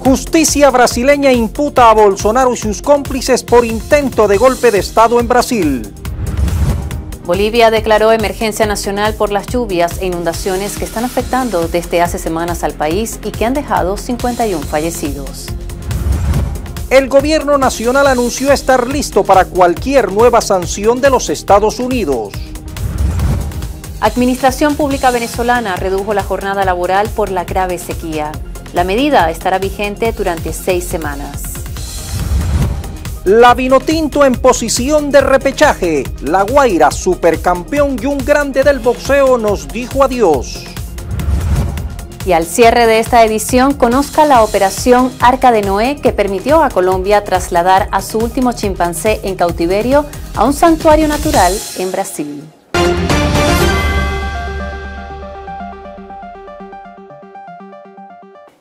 Justicia brasileña imputa a Bolsonaro y sus cómplices por intento de golpe de Estado en Brasil. Bolivia declaró emergencia nacional por las lluvias e inundaciones que están afectando desde hace semanas al país y que han dejado 51 fallecidos. El gobierno nacional anunció estar listo para cualquier nueva sanción de los Estados Unidos. Administración Pública Venezolana redujo la jornada laboral por la grave sequía. La medida estará vigente durante 6 semanas. La Vinotinto en posición de repechaje. La Guaira, supercampeón y un grande del boxeo, nos dijo adiós. Y al cierre de esta edición, conozca la operación Arca de Noé, que permitió a Colombia trasladar a su último chimpancé en cautiverio a un santuario natural en Brasil.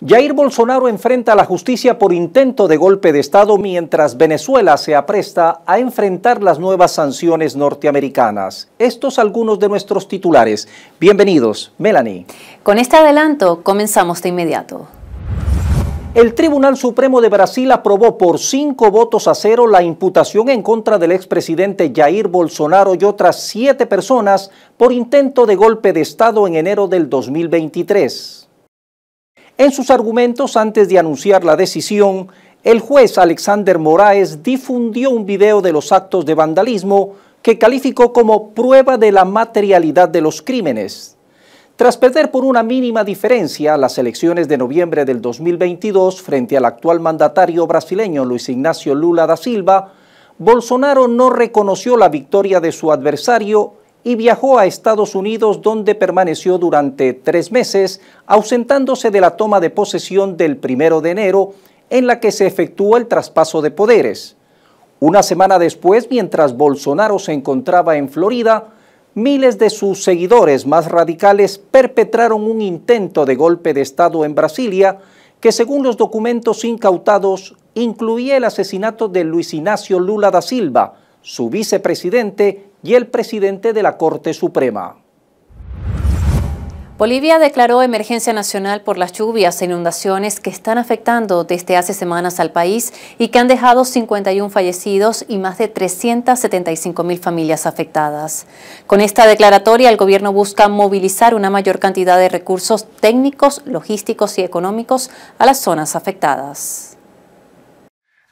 Jair Bolsonaro enfrenta a la justicia por intento de golpe de Estado mientras Venezuela se apresta a enfrentar las nuevas sanciones norteamericanas. Estos algunos de nuestros titulares. Bienvenidos, Melanie. Con este adelanto comenzamos de inmediato. El Tribunal Supremo de Brasil aprobó por 5 votos a 0 la imputación en contra del expresidente Jair Bolsonaro y otras 7 personas por intento de golpe de Estado en enero del 2023. En sus argumentos, antes de anunciar la decisión, el juez Alexander Moraes difundió un video de los actos de vandalismo que calificó como prueba de la materialidad de los crímenes. Tras perder por una mínima diferencia las elecciones de noviembre del 2022 frente al actual mandatario brasileño Luis Ignacio Lula da Silva, Bolsonaro no reconoció la victoria de su adversario y viajó a Estados Unidos, donde permaneció durante 3 meses, ausentándose de la toma de posesión del 1 de enero, en la que se efectuó el traspaso de poderes. Una semana después, mientras Bolsonaro se encontraba en Florida, miles de sus seguidores más radicales perpetraron un intento de golpe de Estado en Brasilia, que según los documentos incautados, incluía el asesinato de Luis Ignacio Lula da Silva, su vicepresidente y el presidente de la Corte Suprema. Bolivia declaró emergencia nacional por las lluvias e inundaciones que están afectando desde hace semanas al país y que han dejado 51 fallecidos y más de 375.000 familias afectadas. Con esta declaratoria, el gobierno busca movilizar una mayor cantidad de recursos técnicos, logísticos y económicos a las zonas afectadas.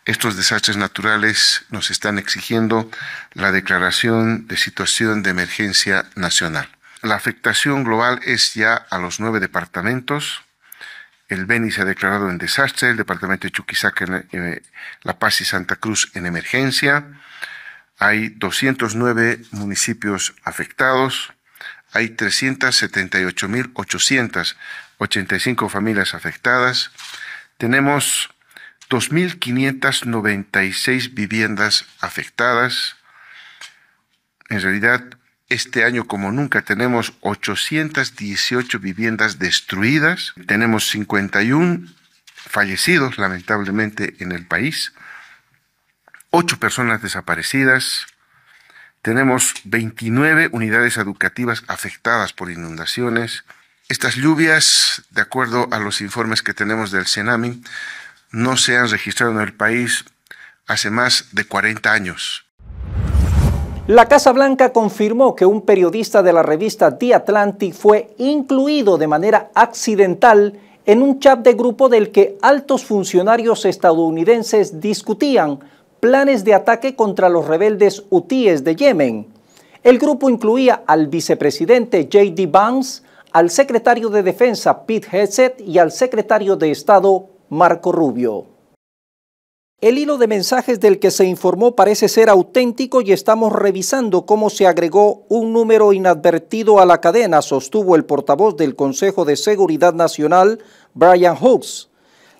Estos desastres naturales nos están exigiendo la declaración de situación de emergencia nacional. La afectación global es ya a los 9 departamentos. El Beni se ha declarado en desastre, el departamento de Chuquisaca, La Paz y Santa Cruz en emergencia. Hay 209 municipios afectados. Hay 378.885 familias afectadas. Tenemos 2.596 viviendas afectadas. En realidad, este año como nunca tenemos 818 viviendas destruidas. Tenemos 51 fallecidos, lamentablemente, en el país. 8 personas desaparecidas. Tenemos 29 unidades educativas afectadas por inundaciones. Estas lluvias, de acuerdo a los informes que tenemos del CENAMI, no se han registrado en el país hace más de 40 años. La Casa Blanca confirmó que un periodista de la revista The Atlantic fue incluido de manera accidental en un chat de grupo del que altos funcionarios estadounidenses discutían planes de ataque contra los rebeldes hutíes de Yemen. El grupo incluía al vicepresidente J.D. Vance, al secretario de Defensa Pete Hegseth y al secretario de Estado Marco Rubio. El hilo de mensajes del que se informó parece ser auténtico y estamos revisando cómo se agregó un número inadvertido a la cadena, sostuvo el portavoz del Consejo de Seguridad Nacional, Brian Hughes.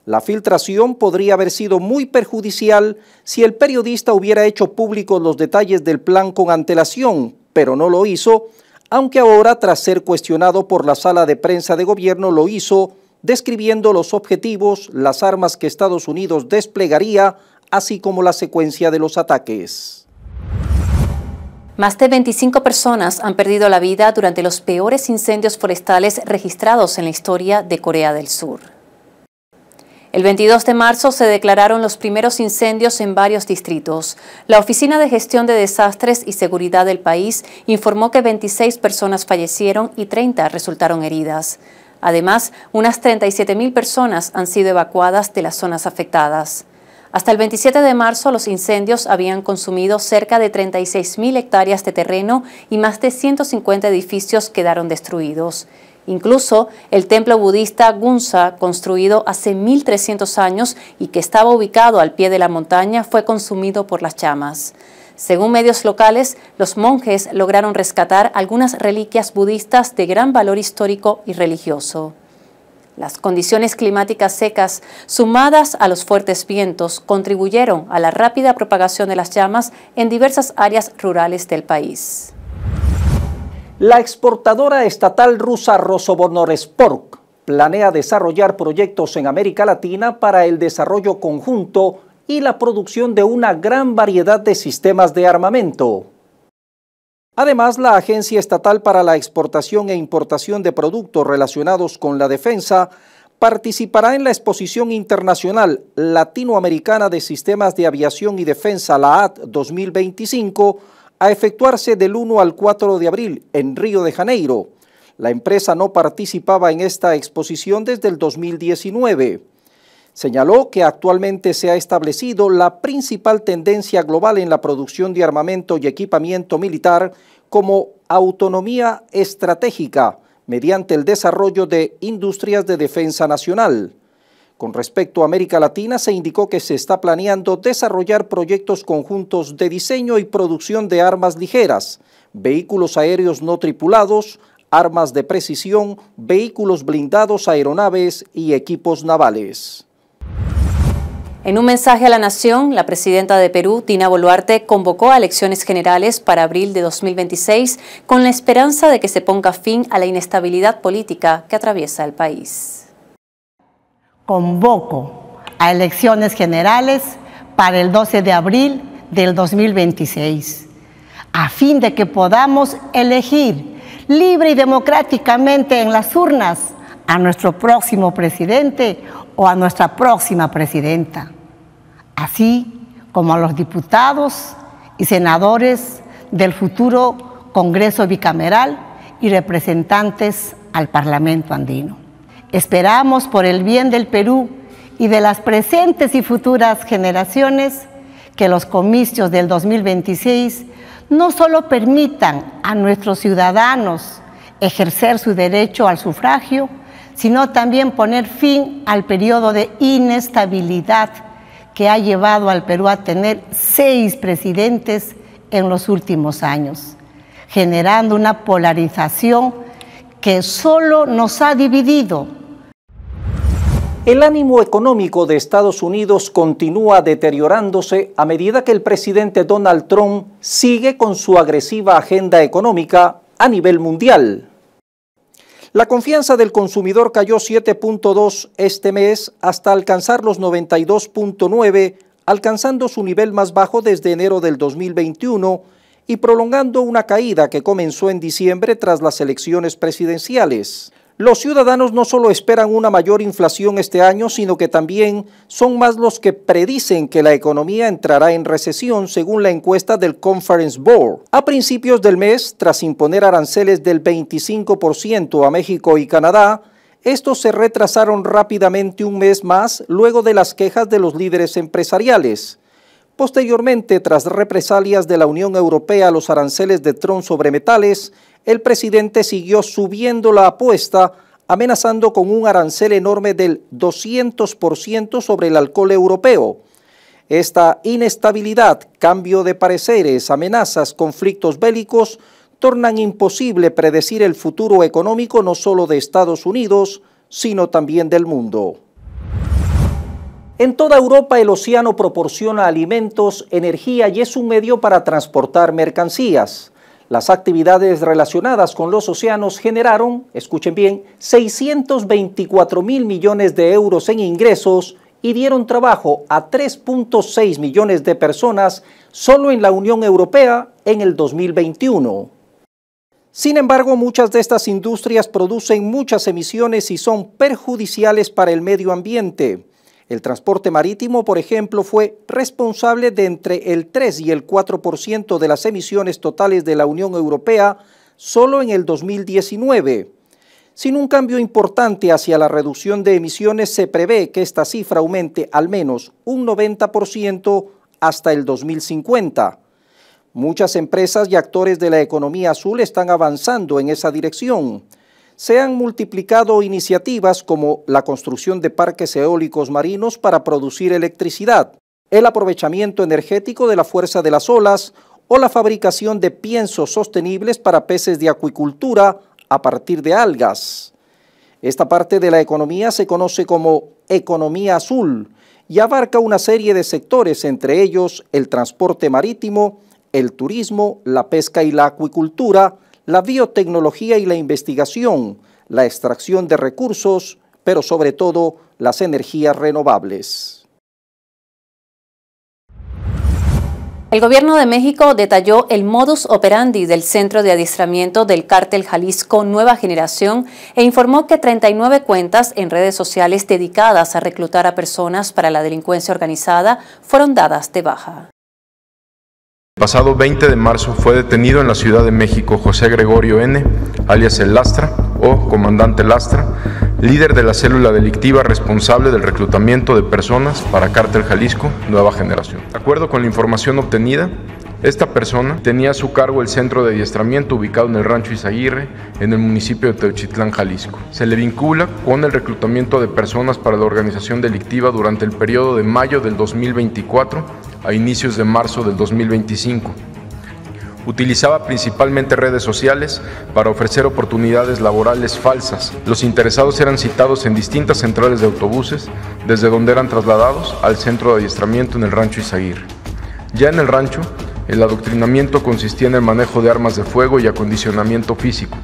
La filtración podría haber sido muy perjudicial si el periodista hubiera hecho públicos los detalles del plan con antelación, pero no lo hizo, aunque ahora, tras ser cuestionado por la sala de prensa de gobierno, lo hizo describiendo los objetivos, las armas que Estados Unidos desplegaría, así como la secuencia de los ataques. Más de 25 personas han perdido la vida durante los peores incendios forestales registrados en la historia de Corea del Sur. El 22 de marzo se declararon los primeros incendios en varios distritos. La Oficina de Gestión de Desastres y Seguridad del país informó que 26 personas fallecieron y 30 resultaron heridas. Además, unas 37.000 personas han sido evacuadas de las zonas afectadas. Hasta el 27 de marzo, los incendios habían consumido cerca de 36.000 hectáreas de terreno y más de 150 edificios quedaron destruidos. Incluso el templo budista Gunsa, construido hace 1.300 años y que estaba ubicado al pie de la montaña, fue consumido por las llamas. Según medios locales, los monjes lograron rescatar algunas reliquias budistas de gran valor histórico y religioso. Las condiciones climáticas secas, sumadas a los fuertes vientos, contribuyeron a la rápida propagación de las llamas en diversas áreas rurales del país. La exportadora estatal rusa Rosoboronexport planea desarrollar proyectos en América Latina para el desarrollo conjunto y la producción de una gran variedad de sistemas de armamento. Además, la Agencia Estatal para la Exportación e Importación de Productos Relacionados con la Defensa participará en la Exposición Internacional Latinoamericana de Sistemas de Aviación y Defensa, la AT 2025, a efectuarse del 1 al 4 de abril en Río de Janeiro. La empresa no participaba en esta exposición desde el 2019. Señaló que actualmente se ha establecido la principal tendencia global en la producción de armamento y equipamiento militar como autonomía estratégica mediante el desarrollo de industrias de defensa nacional. Con respecto a América Latina, se indicó que se está planeando desarrollar proyectos conjuntos de diseño y producción de armas ligeras, vehículos aéreos no tripulados, armas de precisión, vehículos blindados, aeronaves y equipos navales. En un mensaje a la nación, la presidenta de Perú, Dina Boluarte, convocó a elecciones generales para abril de 2026 con la esperanza de que se ponga fin a la inestabilidad política que atraviesa el país. Convoco a elecciones generales para el 12 de abril del 2026, a fin de que podamos elegir libre y democráticamente en las urnas a nuestro próximo presidente o a nuestra próxima presidenta, así como a los diputados y senadores del futuro Congreso bicameral y representantes al Parlamento andino. Esperamos, por el bien del Perú y de las presentes y futuras generaciones, que los comicios del 2026 no solo permitan a nuestros ciudadanos ejercer su derecho al sufragio, sino también poner fin al periodo de inestabilidad que ha llevado al Perú a tener 6 presidentes en los últimos años, generando una polarización que solo nos ha dividido. El ánimo económico de Estados Unidos continúa deteriorándose a medida que el presidente Donald Trump sigue con su agresiva agenda económica a nivel mundial. La confianza del consumidor cayó 7.2 este mes hasta alcanzar los 92.9, alcanzando su nivel más bajo desde enero del 2021 y prolongando una caída que comenzó en diciembre tras las elecciones presidenciales. Los ciudadanos no solo esperan una mayor inflación este año, sino que también son más los que predicen que la economía entrará en recesión, según la encuesta del Conference Board. A principios del mes, tras imponer aranceles del 25% a México y Canadá, estos se retrasaron rápidamente un mes más luego de las quejas de los líderes empresariales. Posteriormente, tras represalias de la Unión Europea a los aranceles de Trump sobre metales, el presidente siguió subiendo la apuesta, amenazando con un arancel enorme del 200% sobre el alcohol europeo. Esta inestabilidad, cambio de pareceres, amenazas, conflictos bélicos, tornan imposible predecir el futuro económico no solo de Estados Unidos, sino también del mundo. En toda Europa el océano proporciona alimentos, energía y es un medio para transportar mercancías. Las actividades relacionadas con los océanos generaron, escuchen bien, 624.000 millones de euros en ingresos y dieron trabajo a 3.6 millones de personas solo en la Unión Europea en el 2021. Sin embargo, muchas de estas industrias producen muchas emisiones y son perjudiciales para el medio ambiente. El transporte marítimo, por ejemplo, fue responsable de entre el 3 y el 4% de las emisiones totales de la Unión Europea solo en el 2019. Sin un cambio importante hacia la reducción de emisiones, se prevé que esta cifra aumente al menos un 90% hasta el 2050. Muchas empresas y actores de la economía azul están avanzando en esa dirección. Se han multiplicado iniciativas como la construcción de parques eólicos marinos para producir electricidad, el aprovechamiento energético de la fuerza de las olas o la fabricación de piensos sostenibles para peces de acuicultura a partir de algas. Esta parte de la economía se conoce como economía azul y abarca una serie de sectores, entre ellos el transporte marítimo, el turismo, la pesca y la acuicultura, la biotecnología y la investigación, la extracción de recursos, pero sobre todo las energías renovables. El gobierno de México detalló el modus operandi del centro de adiestramiento del Cártel Jalisco Nueva Generación e informó que 39 cuentas en redes sociales dedicadas a reclutar a personas para la delincuencia organizada fueron dadas de baja. El pasado 20 de marzo fue detenido en la Ciudad de México José Gregorio N., alias El Lastra o Comandante Lastra, líder de la célula delictiva responsable del reclutamiento de personas para Cártel Jalisco Nueva Generación. De acuerdo con la información obtenida, esta persona tenía a su cargo el centro de adiestramiento ubicado en el Rancho Izaguirre, en el municipio de Teochitlán, Jalisco. Se le vincula con el reclutamiento de personas para la organización delictiva durante el periodo de mayo del 2024 a inicios de marzo del 2025. Utilizaba principalmente redes sociales para ofrecer oportunidades laborales falsas. Los interesados eran citados en distintas centrales de autobuses, desde donde eran trasladados al centro de adiestramiento en el Rancho Izaguirre. Ya en el rancho, el adoctrinamiento consistía en el manejo de armas de fuego y acondicionamiento físico.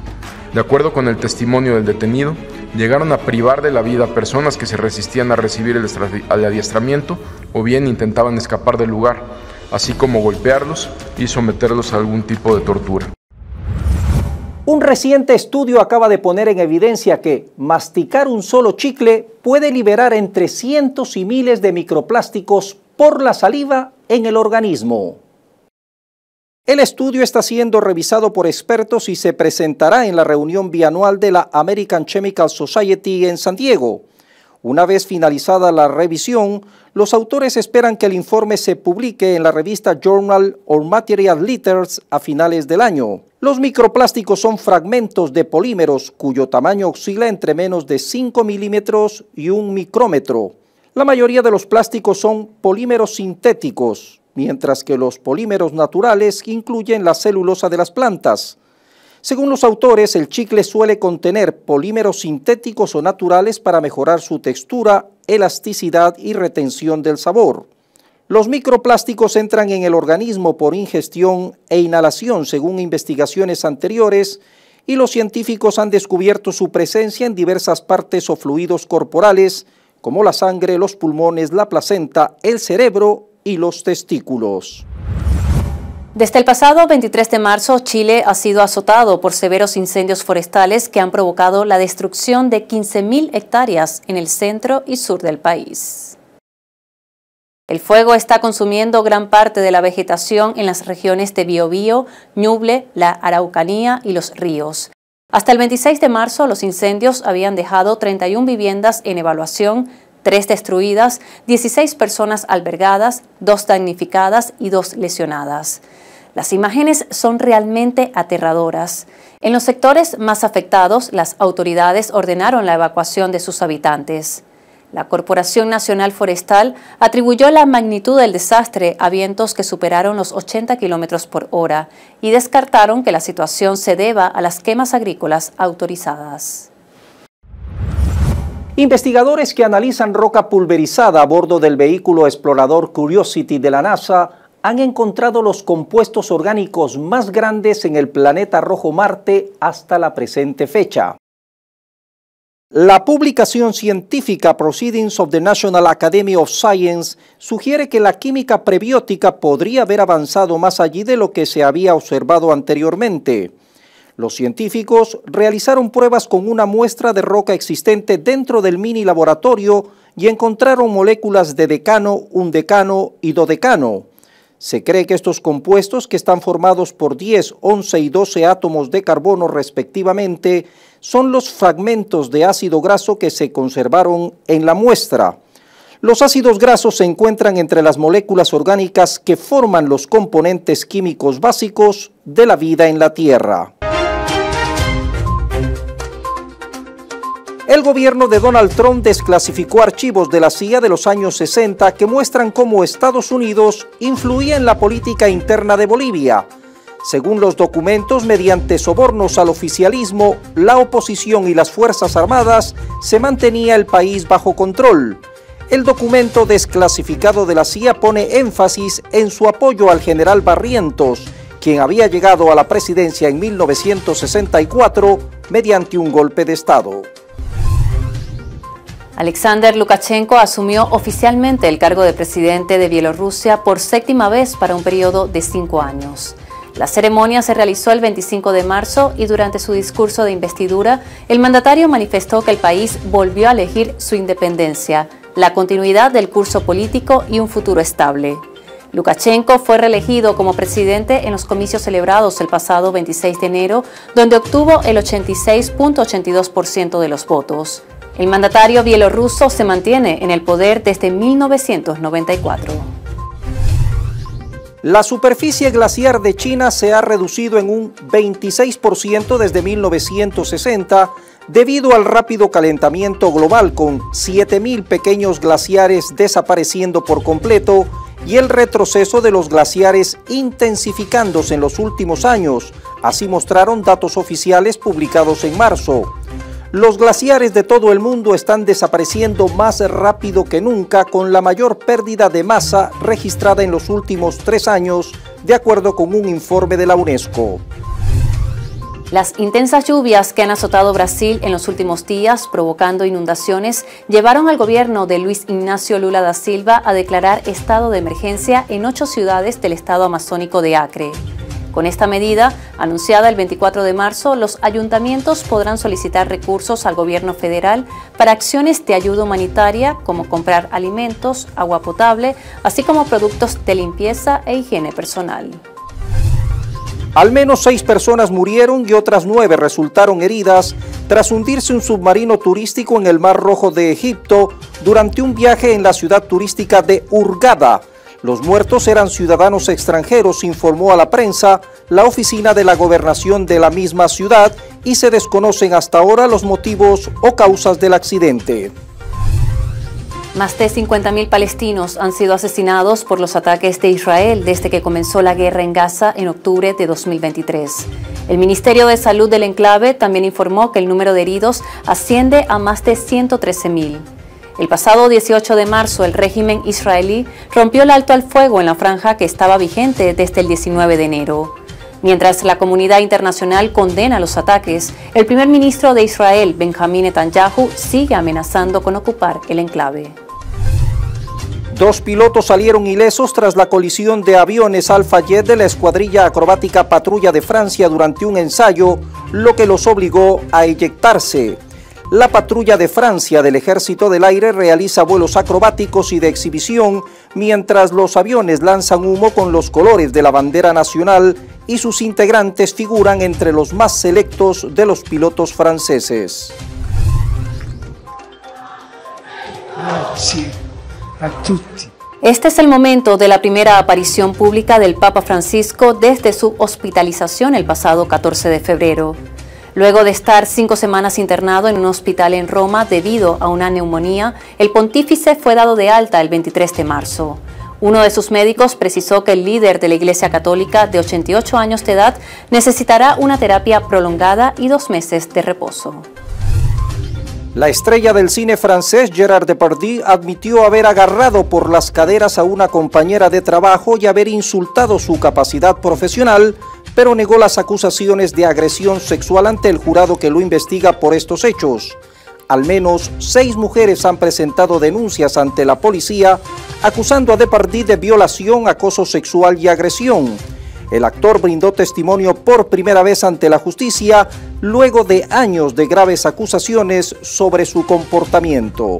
De acuerdo con el testimonio del detenido, llegaron a privar de la vida a personas que se resistían a recibir el adiestramiento o bien intentaban escapar del lugar, así como golpearlos y someterlos a algún tipo de tortura. Un reciente estudio acaba de poner en evidencia que masticar un solo chicle puede liberar entre cientos y miles de microplásticos por la saliva en el organismo. El estudio está siendo revisado por expertos y se presentará en la reunión bianual de la American Chemical Society en San Diego. Una vez finalizada la revisión, los autores esperan que el informe se publique en la revista Journal of Material Litters a finales del año. Los microplásticos son fragmentos de polímeros cuyo tamaño oscila entre menos de 5 milímetros y 1 micrómetro. La mayoría de los plásticos son polímeros sintéticos, mientras que los polímeros naturales incluyen la celulosa de las plantas. Según los autores, el chicle suele contener polímeros sintéticos o naturales para mejorar su textura, elasticidad y retención del sabor. Los microplásticos entran en el organismo por ingestión e inhalación, según investigaciones anteriores, y los científicos han descubierto su presencia en diversas partes o fluidos corporales, como la sangre, los pulmones, la placenta, el cerebro y los testículos. Desde el pasado 23 de marzo, Chile ha sido azotado por severos incendios forestales que han provocado la destrucción de 15.000 hectáreas en el centro y sur del país. El fuego está consumiendo gran parte de la vegetación en las regiones de Biobío, Ñuble, la Araucanía y los ríos. Hasta el 26 de marzo, los incendios habían dejado 31 viviendas en evaluación, 3 destruidas, 16 personas albergadas, 2 damnificadas y 2 lesionadas. Las imágenes son realmente aterradoras. En los sectores más afectados, las autoridades ordenaron la evacuación de sus habitantes. La Corporación Nacional Forestal atribuyó la magnitud del desastre a vientos que superaron los 80 kilómetros por hora y descartaron que la situación se deba a las quemas agrícolas autorizadas. Investigadores que analizan roca pulverizada a bordo del vehículo explorador Curiosity de la NASA han encontrado los compuestos orgánicos más grandes en el planeta rojo Marte hasta la presente fecha. La publicación científica Proceedings of the National Academy of Science sugiere que la química prebiótica podría haber avanzado más allí de lo que se había observado anteriormente. Los científicos realizaron pruebas con una muestra de roca existente dentro del mini laboratorio y encontraron moléculas de decano, undecano y dodecano. Se cree que estos compuestos, que están formados por 10, 11 y 12 átomos de carbono respectivamente, son los fragmentos de ácido graso que se conservaron en la muestra. Los ácidos grasos se encuentran entre las moléculas orgánicas que forman los componentes químicos básicos de la vida en la Tierra. El gobierno de Donald Trump desclasificó archivos de la CIA de los años 60 que muestran cómo Estados Unidos influía en la política interna de Bolivia. Según los documentos, mediante sobornos al oficialismo, la oposición y las Fuerzas Armadas, se mantenía el país bajo control. El documento desclasificado de la CIA pone énfasis en su apoyo al general Barrientos, quien había llegado a la presidencia en 1964 mediante un golpe de Estado. Alexander Lukashenko asumió oficialmente el cargo de presidente de Bielorrusia por séptima vez para un periodo de 5 años. La ceremonia se realizó el 25 de marzo y durante su discurso de investidura, el mandatario manifestó que el país volvió a elegir su independencia, la continuidad del curso político y un futuro estable. Lukashenko fue reelegido como presidente en los comicios celebrados el pasado 26 de enero, donde obtuvo el 86.82% de los votos. El mandatario bielorruso se mantiene en el poder desde 1994. La superficie glaciar de China se ha reducido en un 26% desde 1960 debido al rápido calentamiento global, con 7.000 pequeños glaciares desapareciendo por completo y el retroceso de los glaciares intensificándose en los últimos años, así mostraron datos oficiales publicados en marzo. Los glaciares de todo el mundo están desapareciendo más rápido que nunca, con la mayor pérdida de masa registrada en los últimos 3 años, de acuerdo con un informe de la UNESCO. Las intensas lluvias que han azotado Brasil en los últimos días, provocando inundaciones, llevaron al gobierno de Luis Ignacio Lula da Silva a declarar estado de emergencia en 8 ciudades del estado amazónico de Acre. Con esta medida, anunciada el 24 de marzo, los ayuntamientos podrán solicitar recursos al gobierno federal para acciones de ayuda humanitaria, como comprar alimentos, agua potable, así como productos de limpieza e higiene personal. Al menos 6 personas murieron y otras 9 resultaron heridas tras hundirse un submarino turístico en el Mar Rojo de Egipto durante un viaje en la ciudad turística de Hurghada. Los muertos eran ciudadanos extranjeros, informó a la prensa la oficina de la gobernación de la misma ciudad, y se desconocen hasta ahora los motivos o causas del accidente. Más de 50.000 palestinos han sido asesinados por los ataques de Israel desde que comenzó la guerra en Gaza en octubre de 2023. El Ministerio de Salud del enclave también informó que el número de heridos asciende a más de 113.000. El pasado 18 de marzo, el régimen israelí rompió el alto al fuego en la franja que estaba vigente desde el 19 de enero. Mientras la comunidad internacional condena los ataques, el primer ministro de Israel, Benjamín Netanyahu, sigue amenazando con ocupar el enclave. 2 pilotos salieron ilesos tras la colisión de aviones Alpha Jet de la escuadrilla acrobática Patrulla de Francia durante un ensayo, lo que los obligó a eyectarse. La Patrulla de Francia del Ejército del Aire realiza vuelos acrobáticos y de exhibición, mientras los aviones lanzan humo con los colores de la bandera nacional, y sus integrantes figuran entre los más selectos de los pilotos franceses. Este es el momento de la primera aparición pública del Papa Francisco desde su hospitalización el pasado 14 de febrero. Luego de estar 5 semanas internado en un hospital en Roma debido a una neumonía, el pontífice fue dado de alta el 23 de marzo. Uno de sus médicos precisó que el líder de la Iglesia Católica, de 88 años de edad, necesitará una terapia prolongada y 2 meses de reposo. La estrella del cine francés Gérard Depardieu admitió haber agarrado por las caderas a una compañera de trabajo y haber insultado su capacidad profesional, pero negó las acusaciones de agresión sexual ante el jurado que lo investiga por estos hechos. Al menos 6 mujeres han presentado denuncias ante la policía acusando a Depardieu de violación, acoso sexual y agresión. El actor brindó testimonio por primera vez ante la justicia luego de años de graves acusaciones sobre su comportamiento.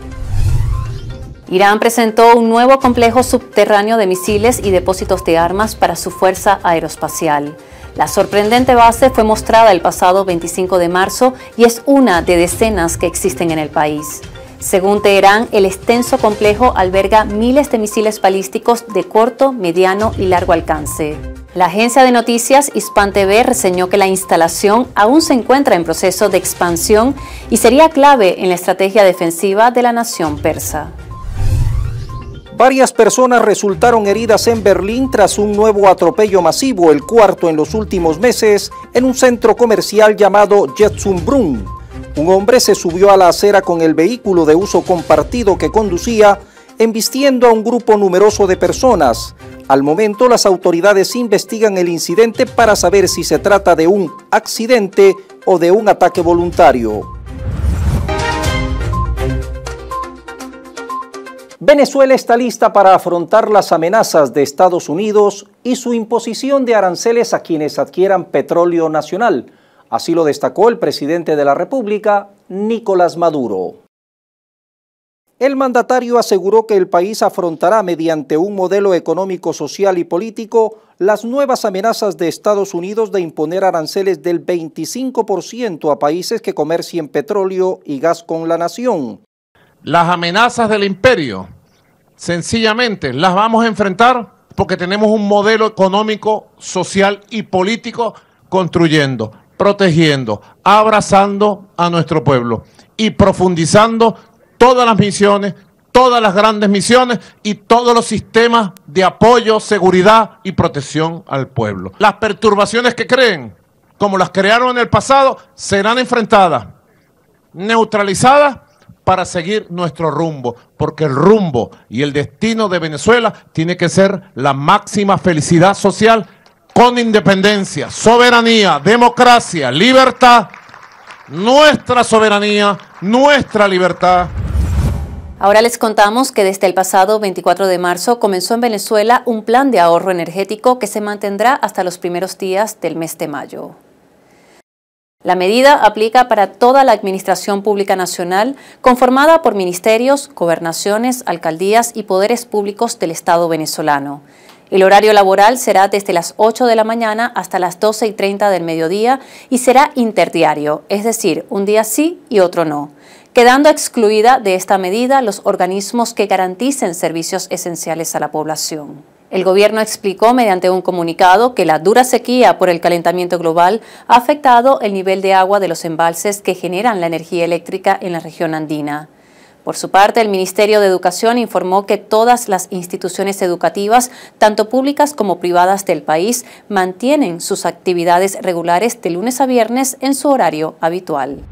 Irán presentó un nuevo complejo subterráneo de misiles y depósitos de armas para su fuerza aeroespacial. La sorprendente base fue mostrada el pasado 25 de marzo y es una de decenas que existen en el país. Según Teherán, el extenso complejo alberga miles de misiles balísticos de corto, mediano y largo alcance. La agencia de noticias Hispan TV reseñó que la instalación aún se encuentra en proceso de expansión y sería clave en la estrategia defensiva de la nación persa. Varias personas resultaron heridas en Berlín tras un nuevo atropello masivo, el cuarto en los últimos meses, en un centro comercial llamado Jetsunbrunn. Un hombre se subió a la acera con el vehículo de uso compartido que conducía, embistiendo a un grupo numeroso de personas. Al momento, las autoridades investigan el incidente para saber si se trata de un accidente o de un ataque voluntario. Venezuela está lista para afrontar las amenazas de Estados Unidos y su imposición de aranceles a quienes adquieran petróleo nacional. Así lo destacó el presidente de la República, Nicolás Maduro. El mandatario aseguró que el país afrontará mediante un modelo económico, social y político las nuevas amenazas de Estados Unidos de imponer aranceles del 25% a países que comercien petróleo y gas con la nación. Las amenazas del imperio, sencillamente, las vamos a enfrentar porque tenemos un modelo económico, social y político construyendo, protegiendo, abrazando a nuestro pueblo y profundizando todas las misiones, todas las grandes misiones y todos los sistemas de apoyo, seguridad y protección al pueblo. Las perturbaciones que creen, como las crearon en el pasado, serán enfrentadas, neutralizadas, para seguir nuestro rumbo, porque el rumbo y el destino de Venezuela tiene que ser la máxima felicidad social con independencia, soberanía, democracia, libertad, nuestra soberanía, nuestra libertad. Ahora les contamos que desde el pasado 24 de marzo comenzó en Venezuela un plan de ahorro energético que se mantendrá hasta los primeros días del mes de mayo. La medida aplica para toda la administración pública nacional, conformada por ministerios, gobernaciones, alcaldías y poderes públicos del Estado venezolano. El horario laboral será desde las 8 de la mañana hasta las 12:30 del mediodía y será interdiario, es decir, un día sí y otro no, quedando excluida de esta medida los organismos que garanticen servicios esenciales a la población. El gobierno explicó mediante un comunicado que la dura sequía por el calentamiento global ha afectado el nivel de agua de los embalses que generan la energía eléctrica en la región andina. Por su parte, el Ministerio de Educación informó que todas las instituciones educativas, tanto públicas como privadas del país, mantienen sus actividades regulares de lunes a viernes en su horario habitual.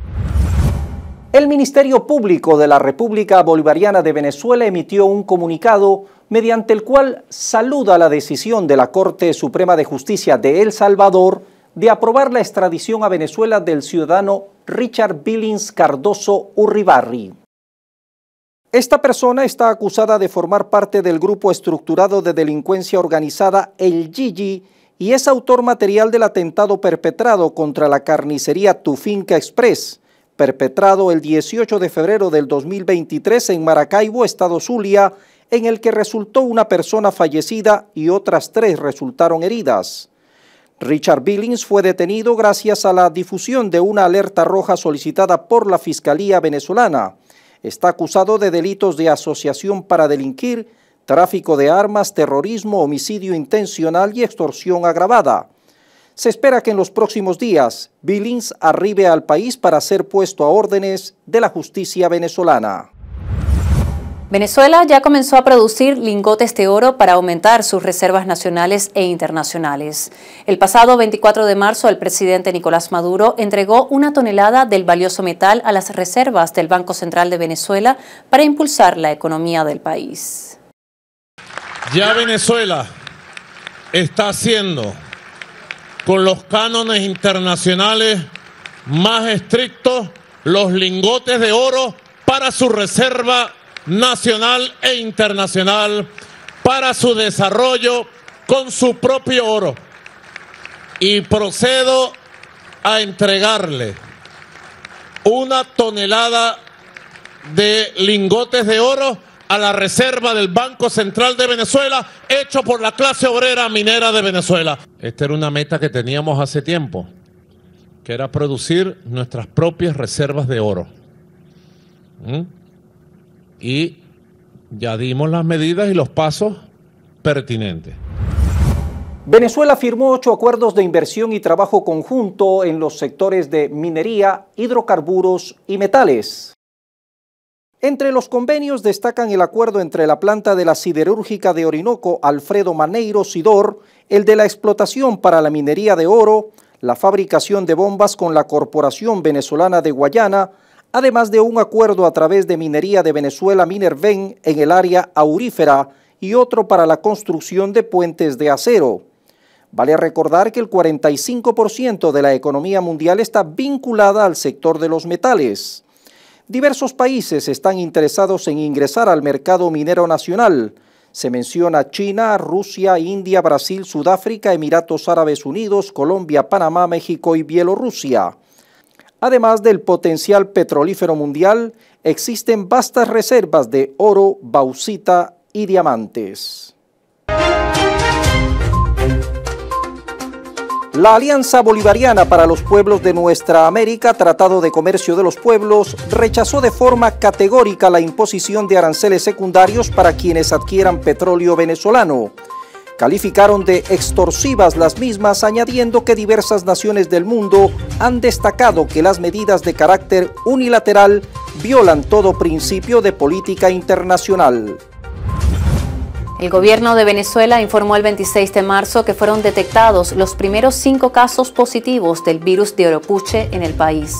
El Ministerio Público de la República Bolivariana de Venezuela emitió un comunicado mediante el cual saluda la decisión de la Corte Suprema de Justicia de El Salvador de aprobar la extradición a Venezuela del ciudadano Richard Billings Cardoso Urribarri. Esta persona está acusada de formar parte del grupo estructurado de delincuencia organizada El Gigi y es autor material del atentado perpetrado contra la carnicería Tu Finca Express, perpetrado el 18 de febrero del 2023 en Maracaibo, estado Zulia, en el que resultó una persona fallecida y otras 3 resultaron heridas. Richard Billings fue detenido gracias a la difusión de una alerta roja solicitada por la Fiscalía venezolana. Está acusado de delitos de asociación para delinquir, tráfico de armas, terrorismo, homicidio intencional y extorsión agravada. Se espera que en los próximos días Billings arribe al país para ser puesto a órdenes de la justicia venezolana. Venezuela ya comenzó a producir lingotes de oro para aumentar sus reservas nacionales e internacionales. El pasado 24 de marzo, el presidente Nicolás Maduro entregó 1 tonelada del valioso metal a las reservas del Banco Central de Venezuela para impulsar la economía del país. Ya Venezuela está haciendo con los cánones internacionales más estrictos los lingotes de oro para su reserva nacional e internacional, para su desarrollo con su propio oro. Y procedo a entregarle 1 tonelada de lingotes de oro a la reserva del Banco Central de Venezuela, hecho por la clase obrera minera de Venezuela. Esta era una meta que teníamos hace tiempo, que era producir nuestras propias reservas de oro. Y ya dimos las medidas y los pasos pertinentes. Venezuela firmó 8 acuerdos de inversión y trabajo conjunto en los sectores de minería, hidrocarburos y metales. Entre los convenios destacan el acuerdo entre la planta de la siderúrgica de Orinoco, Alfredo Maneiro Sidor, el de la explotación para la minería de oro, la fabricación de bombas con la Corporación Venezolana de Guayana, además de un acuerdo a través de Minería de Venezuela Minerven en el área aurífera y otro para la construcción de puentes de acero. Vale recordar que el 45% de la economía mundial está vinculada al sector de los metales. Diversos países están interesados en ingresar al mercado minero nacional. Se menciona China, Rusia, India, Brasil, Sudáfrica, Emiratos Árabes Unidos, Colombia, Panamá, México y Bielorrusia. Además del potencial petrolífero mundial, existen vastas reservas de oro, bauxita y diamantes. La Alianza Bolivariana para los Pueblos de Nuestra América, Tratado de Comercio de los Pueblos, rechazó de forma categórica la imposición de aranceles secundarios para quienes adquieran petróleo venezolano. Calificaron de extorsivas las mismas, añadiendo que diversas naciones del mundo han destacado que las medidas de carácter unilateral violan todo principio de política internacional. El gobierno de Venezuela informó el 26 de marzo que fueron detectados los primeros 5 casos positivos del virus de Oropouche en el país.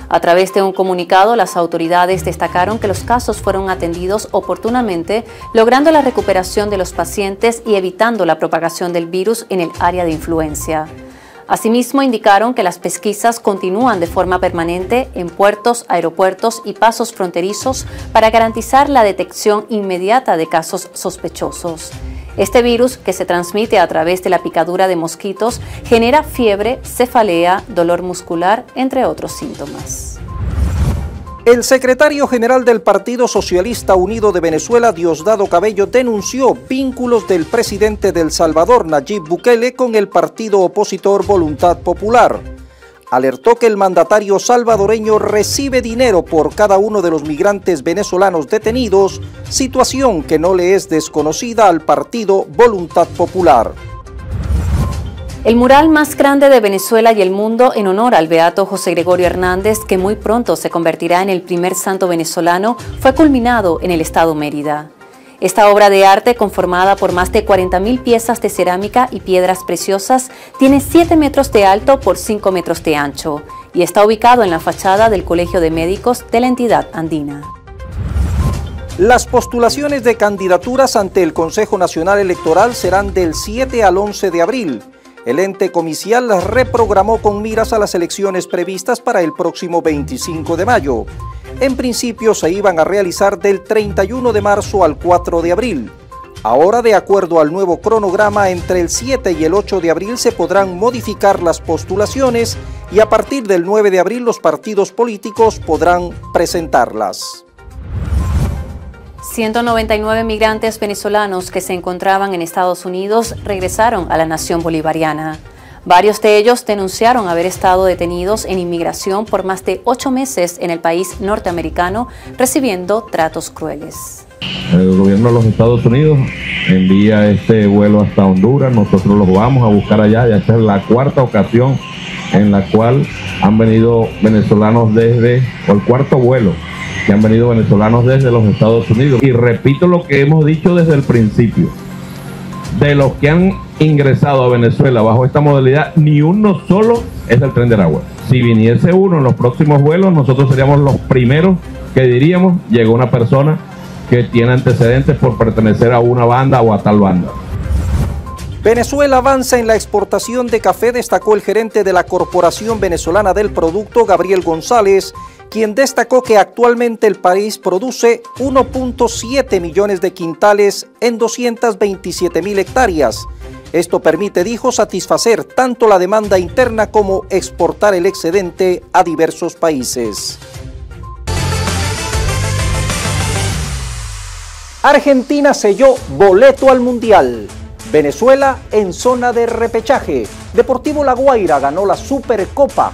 A través de un comunicado, las autoridades destacaron que los casos fueron atendidos oportunamente, logrando la recuperación de los pacientes y evitando la propagación del virus en el área de influencia. Asimismo, indicaron que las pesquisas continúan de forma permanente en puertos, aeropuertos y pasos fronterizos para garantizar la detección inmediata de casos sospechosos. Este virus, que se transmite a través de la picadura de mosquitos, genera fiebre, cefalea, dolor muscular, entre otros síntomas. El secretario general del Partido Socialista Unido de Venezuela, Diosdado Cabello, denunció vínculos del presidente de El Salvador, Nayib Bukele, con el partido opositor Voluntad Popular. Alertó que el mandatario salvadoreño recibe dinero por cada uno de los migrantes venezolanos detenidos, situación que no le es desconocida al partido Voluntad Popular. El mural más grande de Venezuela y el mundo en honor al beato José Gregorio Hernández, que muy pronto se convertirá en el primer santo venezolano, fue culminado en el estado Mérida. Esta obra de arte, conformada por más de 40.000 piezas de cerámica y piedras preciosas, tiene 7 metros de alto por 5 metros de ancho y está ubicado en la fachada del Colegio de Médicos de la entidad andina. Las postulaciones de candidaturas ante el Consejo Nacional Electoral serán del 7 al 11 de abril. El ente comicial las reprogramó con miras a las elecciones previstas para el próximo 25 de mayo. En principio se iban a realizar del 31 de marzo al 4 de abril. Ahora, de acuerdo al nuevo cronograma, entre el 7 y el 8 de abril se podrán modificar las postulaciones y a partir del 9 de abril los partidos políticos podrán presentarlas. 199 migrantes venezolanos que se encontraban en Estados Unidos regresaron a la nación bolivariana. Varios de ellos denunciaron haber estado detenidos en inmigración por más de 8 meses en el país norteamericano, recibiendo tratos crueles. El gobierno de los Estados Unidos envía este vuelo hasta Honduras, nosotros los vamos a buscar allá, ya esta es la 4ª ocasión en la cual han venido venezolanos o el 4º vuelo que han venido venezolanos desde los Estados Unidos. Y repito lo que hemos dicho desde el principio, de los que han ingresado a Venezuela bajo esta modalidad, ni uno solo es del Tren de Aragua. Si viniese uno en los próximos vuelos, nosotros seríamos los primeros que diríamos, llegó una persona que tiene antecedentes por pertenecer a una banda o a tal banda. Venezuela avanza en la exportación de café, destacó el gerente de la Corporación Venezolana del Producto, Gabriel González, quien destacó que actualmente el país produce 1.7 millones de quintales en 227.000 hectáreas. Esto permite, dijo, satisfacer tanto la demanda interna como exportar el excedente a diversos países. Argentina selló boleto al Mundial. Venezuela en zona de repechaje. Deportivo La Guaira ganó la Supercopa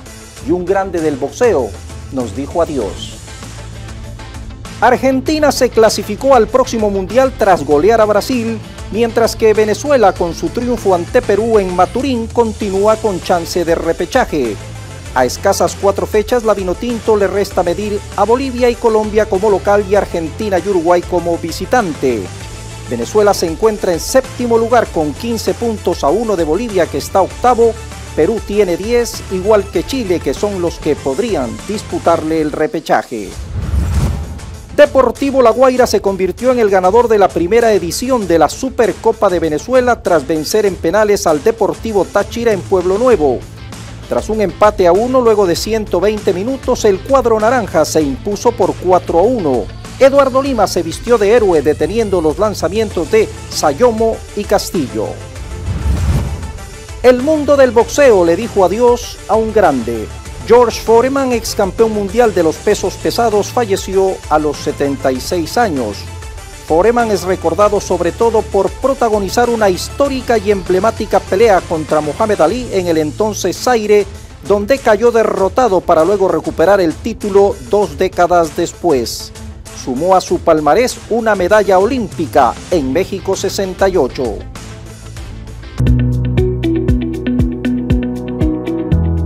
y un grande del boxeo nos dijo adiós. Argentina se clasificó al próximo Mundial tras golear a Brasil, mientras que Venezuela, con su triunfo ante Perú en Maturín, continúa con chance de repechaje. A escasas 4 fechas, la Vinotinto le resta medir a Bolivia y Colombia como local y Argentina y Uruguay como visitante. Venezuela se encuentra en 7º lugar con 15 puntos a 1 de Bolivia, que está 8º. Perú tiene 10, igual que Chile, que son los que podrían disputarle el repechaje. Deportivo La Guaira se convirtió en el ganador de la primera edición de la Supercopa de Venezuela tras vencer en penales al Deportivo Táchira en Pueblo Nuevo. Tras un empate a 1 luego de 120 minutos, el cuadro naranja se impuso por 4-1. Eduardo Lima se vistió de héroe deteniendo los lanzamientos de Sayomo y Castillo. El mundo del boxeo le dijo adiós a un grande. George Foreman, ex campeón mundial de los pesos pesados, falleció a los 76 años. Foreman es recordado sobre todo por protagonizar una histórica y emblemática pelea contra Muhammad Ali en el entonces Zaire, donde cayó derrotado para luego recuperar el título 2 décadas después. Sumó a su palmarés una medalla olímpica en México 68.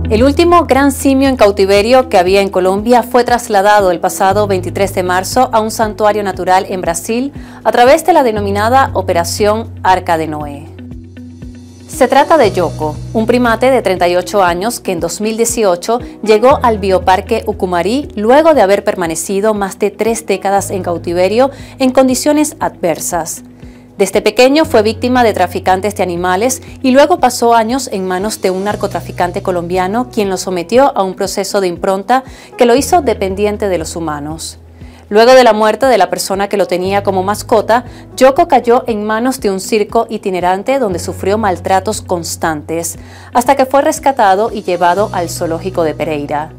El último gran simio en cautiverio que había en Colombia fue trasladado el pasado 23 de marzo a un santuario natural en Brasil a través de la denominada Operación Arca de Noé. Se trata de Yoko, un primate de 38 años que en 2018 llegó al bioparque Ucumarí luego de haber permanecido más de 3 décadas en cautiverio en condiciones adversas. Desde pequeño fue víctima de traficantes de animales y luego pasó años en manos de un narcotraficante colombiano, quien lo sometió a un proceso de impronta que lo hizo dependiente de los humanos. Luego de la muerte de la persona que lo tenía como mascota, Yoko cayó en manos de un circo itinerante donde sufrió maltratos constantes, hasta que fue rescatado y llevado al zoológico de Pereira.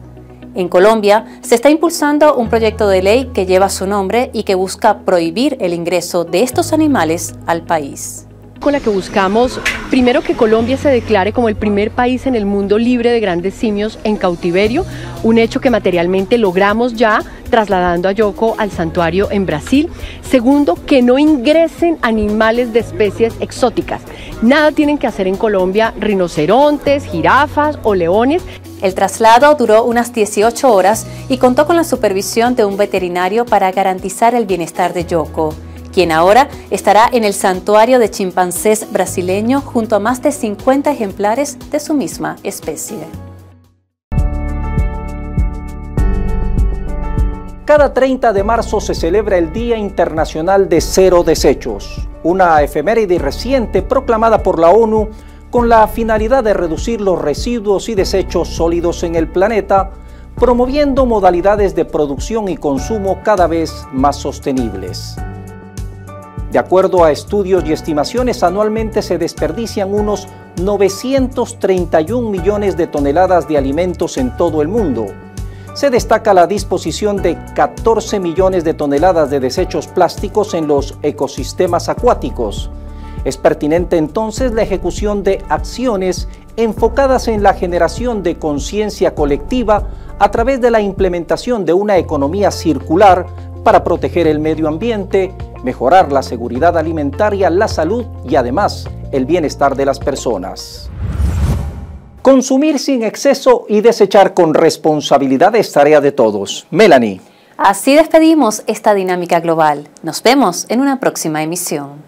En Colombia se está impulsando un proyecto de ley que lleva su nombre y que busca prohibir el ingreso de estos animales al país. Con la que buscamos, primero, que Colombia se declare como el primer país en el mundo libre de grandes simios en cautiverio, un hecho que materialmente logramos ya trasladando a Yoko al santuario en Brasil. Segundo, que no ingresen animales de especies exóticas. Nada tienen que hacer en Colombia rinocerontes, jirafas o leones. El traslado duró unas 18 horas y contó con la supervisión de un veterinario para garantizar el bienestar de Yoko, quien ahora estará en el santuario de chimpancés brasileño junto a más de 50 ejemplares de su misma especie. Cada 30 de marzo se celebra el Día Internacional de Cero Desechos, una efeméride reciente proclamada por la ONU con la finalidad de reducir los residuos y desechos sólidos en el planeta, promoviendo modalidades de producción y consumo cada vez más sostenibles. De acuerdo a estudios y estimaciones, anualmente se desperdician unos 931 millones de toneladas de alimentos en todo el mundo. Se destaca la disposición de 14 millones de toneladas de desechos plásticos en los ecosistemas acuáticos. Es pertinente entonces la ejecución de acciones enfocadas en la generación de conciencia colectiva a través de la implementación de una economía circular para proteger el medio ambiente, mejorar la seguridad alimentaria, la salud y además el bienestar de las personas. Consumir sin exceso y desechar con responsabilidad es tarea de todos. Melanie. Así despedimos esta dinámica global. Nos vemos en una próxima emisión.